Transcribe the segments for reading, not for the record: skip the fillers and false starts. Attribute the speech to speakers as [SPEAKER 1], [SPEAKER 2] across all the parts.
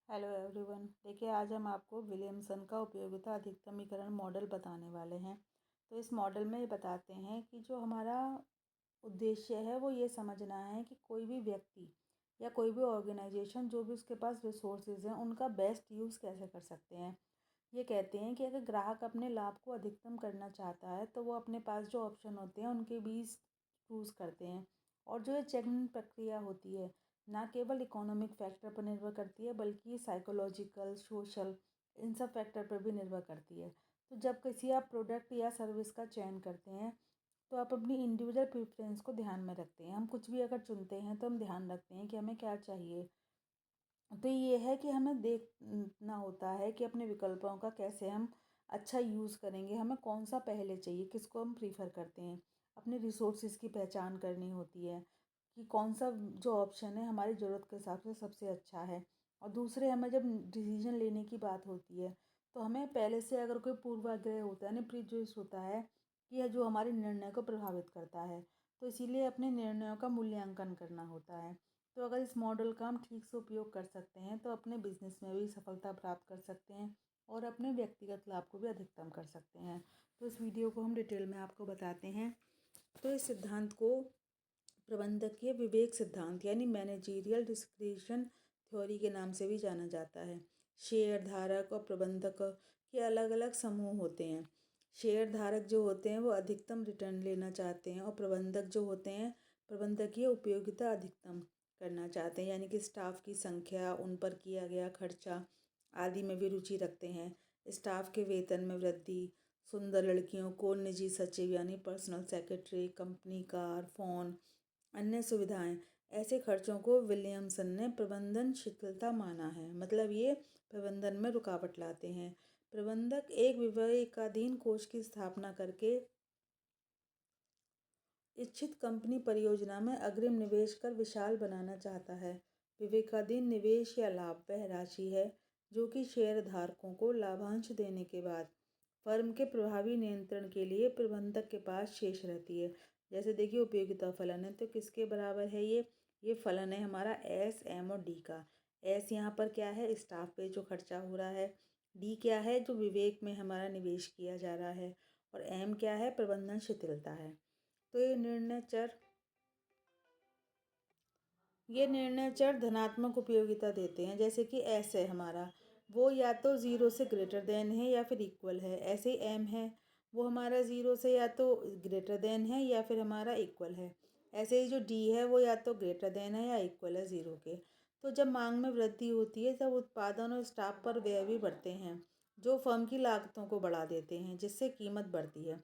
[SPEAKER 1] Hello everyone. देखिए, आज हम आपको विलियमसन का उपयोगिता अधिकतमीकरण मॉडल बताने वाले हैं। तो इस मॉडल में ये बताते हैं कि जो हमारा उद्देश्य है वो ये समझना है कि कोई भी व्यक्ति या कोई भी ऑर्गेनाइजेशन जो भी उसके पास रिसोर्सेज हैं उनका बेस्ट यूज़ कैसे कर सकते हैं। ये कहते हैं कि अगर ग्राहक अपने लाभ को अधिकतम करना चाहता है तो वो अपने पास जो ऑप्शन होते हैं उनके बीच चूज़ करते हैं। और जो ये चयन प्रक्रिया होती है ना केवल इकोनॉमिक फैक्टर पर निर्भर करती है बल्कि साइकोलॉजिकल, सोशल, इन सब फैक्टर पर भी निर्भर करती है। तो जब किसी आप प्रोडक्ट या सर्विस का चयन करते हैं तो आप अपनी इंडिविजुअल प्रेफरेंस को ध्यान में रखते हैं। हम कुछ भी अगर चुनते हैं तो हम ध्यान रखते हैं कि हमें क्या चाहिए। तो ये है कि हमें देखना होता है कि अपने विकल्पों का कैसे हम अच्छा यूज़ करेंगे, हमें कौन सा पहले चाहिए, किसको हम प्रीफर करते हैं। अपने रिसोर्सेज की पहचान करनी होती है कि कौन सा जो ऑप्शन है हमारी ज़रूरत के हिसाब से सबसे अच्छा है। और दूसरे, हमें जब डिसीजन लेने की बात होती है तो हमें पहले से अगर कोई पूर्वाग्रह होता है ना, प्रीजुडिस होता है कि यह जो हमारे निर्णय को प्रभावित करता है, तो इसीलिए अपने निर्णयों का मूल्यांकन करना होता है। तो अगर इस मॉडल का हम ठीक से उपयोग कर सकते हैं तो अपने बिजनेस में भी सफलता प्राप्त कर सकते हैं और अपने व्यक्तिगत लाभ को भी अधिकतम कर सकते हैं। तो इस वीडियो को हम डिटेल में आपको बताते हैं। तो इस सिद्धांत को प्रबंधकीय विवेक सिद्धांत यानी मैनेजरियल डिस्क्रिशन थ्योरी के नाम से भी जाना जाता है। शेयर धारक और प्रबंधक के अलग अलग समूह होते हैं। शेयर धारक जो होते हैं वो अधिकतम रिटर्न लेना चाहते हैं और प्रबंधक जो होते हैं प्रबंधकीय उपयोगिता अधिकतम करना चाहते हैं, यानी कि स्टाफ की संख्या, उन पर किया गया खर्चा आदि में भी रुचि रखते हैं। स्टाफ के वेतन में वृद्धि, सुंदर लड़कियों को निजी सचिव यानी personal secretary, company car, phone, अन्य सुविधाएं, ऐसे खर्चों को विलियमसन ने प्रबंधन शिथिलता माना है। मतलब ये प्रबंधन में रुकावट लाते हैं। प्रबंधक एक विवेकाधीन कोष की स्थापना करके इच्छित कंपनी परियोजना में अग्रिम निवेश कर विशाल बनाना चाहता है। विवेकाधीन निवेश या लाभ वह राशि है जो कि शेयरधारकों को लाभांश देने के बाद फर्म के प्रभावी नियंत्रण के लिए प्रबंधक के पास शेष रहती है। जैसे देखिए, उपयोगिता फलन है तो किसके बराबर है ये फलन है हमारा एस, एम और डी का। एस यहाँ पर क्या है, स्टाफ पे जो खर्चा हो रहा है। डी क्या है, जो विवेक में हमारा निवेश किया जा रहा है। और एम क्या है, प्रबंधन शिथिलता है। तो ये निर्णय चर धनात्मक उपयोगिता देते हैं। जैसे कि एस है हमारा, वो या तो ज़ीरो से ग्रेटर देन है या फिर इक्वल है। ऐसे ही एम है, वो हमारा ज़ीरो से या तो ग्रेटर देन है या फिर हमारा इक्वल है। ऐसे ही जो डी है वो या तो ग्रेटर देन है या इक्वल है ज़ीरो के। तो जब मांग में वृद्धि होती है तब उत्पादन और स्टाफ पर व्यय भी बढ़ते हैं जो फर्म की लागतों को बढ़ा देते हैं, जिससे कीमत बढ़ती है।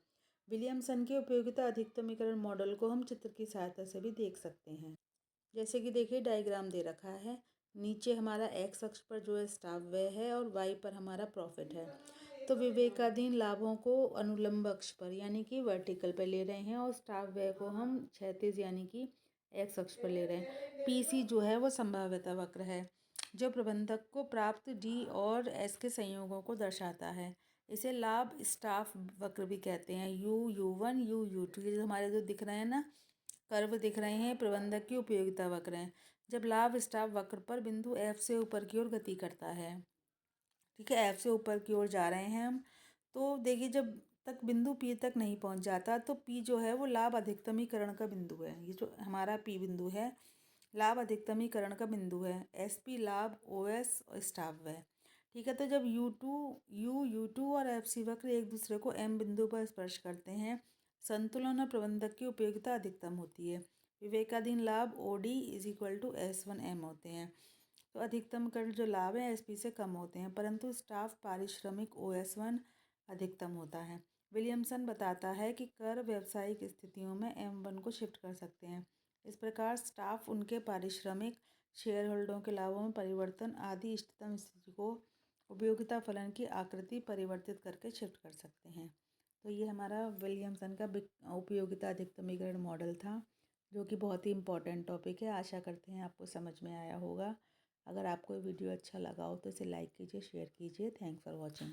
[SPEAKER 1] विलियमसन के उपयोगिता अधिकतमीकरण मॉडल को हम चित्र की सहायता से भी देख सकते हैं। जैसे कि देखिए, डायग्राम दे रखा है। नीचे हमारा एक्स अक्ष पर जो है स्टाफ व्यय है और वाई पर हमारा प्रॉफिट है। तो विवेकाधीन लाभों को अनुलंब अक्ष पर यानी कि वर्टिकल पर ले रहे हैं और स्टाफ व्यय को हम क्षैतिज यानी कि एक्स अक्ष पर ले रहे हैं। पीसी जो है वो संभाव्यता वक्र है जो प्रबंधक को प्राप्त डी और एस के संयोगों को दर्शाता है। इसे लाभ स्टाफ वक्र भी कहते हैं। U1, U2 ये हमारे जो दिख रहे हैं ना, कर्व दिख रहे हैं, प्रबंधक की उपयोगिता वक्र हैं। जब लाभ स्टाफ वक्र पर बिंदु एफ से ऊपर की ओर गति करता है, ठीक है, एफ से ऊपर की ओर जा रहे हैं हम, तो देखिए जब तक बिंदु पी तक नहीं पहुंच जाता तो पी जो है वो लाभ अधिकतमीकरण का बिंदु है। ये जो हमारा पी बिंदु है लाभ अधिकतमीकरण का बिंदु है। एस पी लाभ, ओ एस स्टाफ व्यय, ठीक है। तो जब यू टू और एफ सी वक्र एक दूसरे को एम बिंदु पर स्पर्श करते हैं, संतुलन और प्रबंधक की उपयोगिता अधिकतम होती है। विवेकाधीन लाभ O D is equal to S1M होते हैं। तो अधिकतम कर जो लाभ है एसपी से कम होते हैं, परंतु स्टाफ पारिश्रमिक OS1 अधिकतम होता है। विलियमसन बताता है कि कर व्यावसायिक स्थितियों में M1 को शिफ्ट कर सकते हैं। इस प्रकार स्टाफ उनके पारिश्रमिक, शेयर होल्डरों के लाभों में परिवर्तन आदि इष्टतम स्थिति को उपयोगिता फलन की आकृति परिवर्तित करके शिफ्ट कर सकते हैं। तो ये हमारा विलियमसन का उपयोगिता अधिकतमीकरण मॉडल था, जो कि बहुत ही इम्पोर्टेंट टॉपिक है। आशा करते हैं आपको समझ में आया होगा। अगर आपको वीडियो अच्छा लगा हो तो इसे लाइक कीजिए, शेयर कीजिए। Thanks for watching.